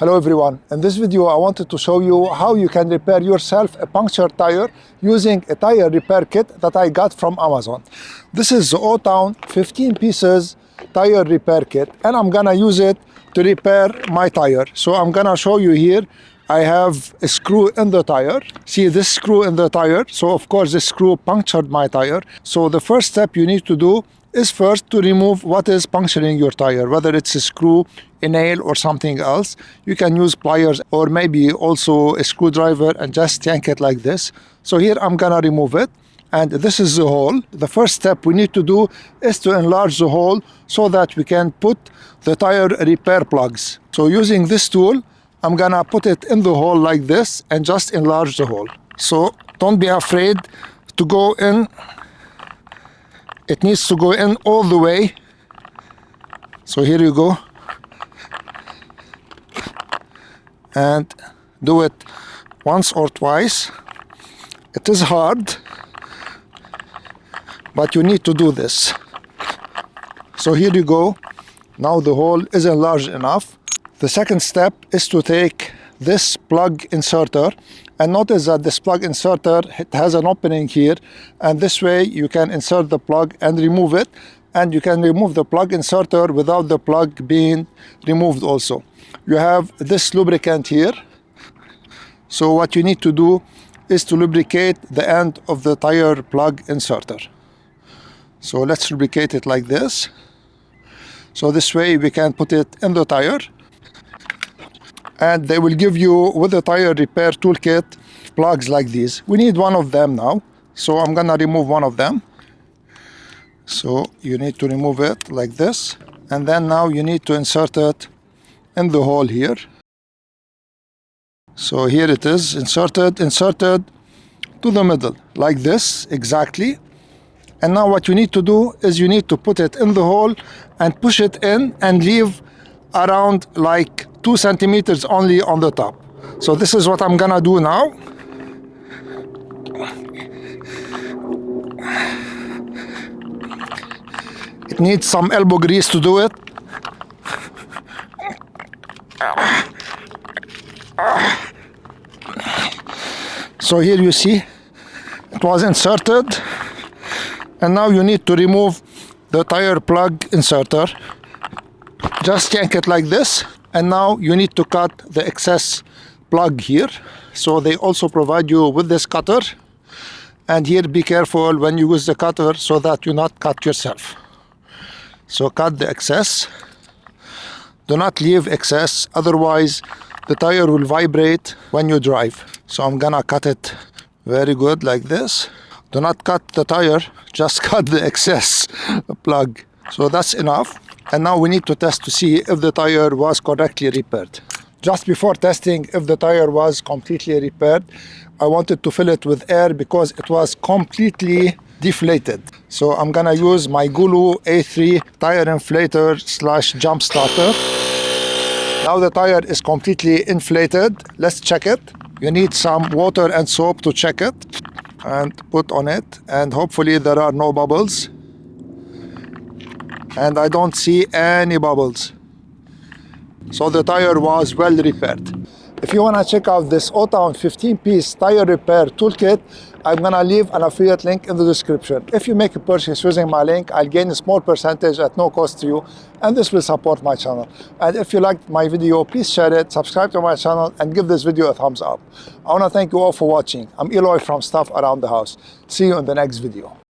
Hello everyone, in this video I wanted to show you how you can repair yourself a punctured tire using a tire repair kit that I got from Amazon. This is the AUTOWN 15 pieces tire repair kit and I'm gonna use it to repair my tire. So I'm gonna show you here. I have a screw in the tire. See this screw in the tire? So of course this screw punctured my tire. So the first step you need to do is first to remove what is puncturing your tire, whether it's a screw, a nail or something else. You can use pliers or maybe also a screwdriver and just yank it like this. So here I'm gonna remove it, and this is the hole. The first step we need to do is to enlarge the hole so that we can put the tire repair plugs. So using this tool, I'm gonna put it in the hole like this and just enlarge the hole. So don't be afraid to go in. It needs to go in all the way. So here you go. And do it once or twice. It is hard, but you need to do this. So here you go. Now the hole is enlarged enough. The second step is to take this plug inserter, and notice that this plug inserter, it has an opening here, and this way you can insert the plug and remove it, and you can remove the plug inserter without the plug being removed also. You have this lubricant here. So what you need to do is to lubricate the end of the tire plug inserter. So let's lubricate it like this. So this way we can put it in the tire. And they will give you, with the tire repair toolkit, plugs like these. We need one of them now. So I'm gonna remove one of them. So you need to remove it like this. And then now you need to insert it in the hole here. So here it is, inserted to the middle, like this, exactly. And now what you need to do is you need to put it in the hole and push it in and leave around like 2 centimeters only on the top. So this is what I'm gonna do now. It needs some elbow grease to do it. So here you see it was inserted, and now you need to remove the tire plug inserter. Just yank it like this, and now you need to cut the excess plug here. So they also provide you with this cutter, and here be careful when you use the cutter so that you not cut yourself. So cut the excess. Do not leave excess, otherwise the tire will vibrate when you drive. So I'm gonna cut it very good like this. Do not cut the tire, just cut the excess plug. So that's enough. And now we need to test to see if the tire was correctly repaired. Just before testing if the tire was completely repaired, I wanted to fill it with air because it was completely deflated. So I'm gonna use my Gulu A3 tire inflator / jump starter. Now the tire is completely inflated. Let's check it. You need some water and soap to check it and put on it, and hopefully there are no bubbles. And I don't see any bubbles. So the tire was well repaired. If you want to check out this AUTOWN 15-piece tire repair toolkit, I'm going to leave an affiliate link in the description. If you make a purchase using my link, I'll gain a small percentage at no cost to you, and this will support my channel. And if you liked my video, please share it, subscribe to my channel, and give this video a thumbs up. I want to thank you all for watching. I'm Eloy from Stuff Around the House. See you in the next video.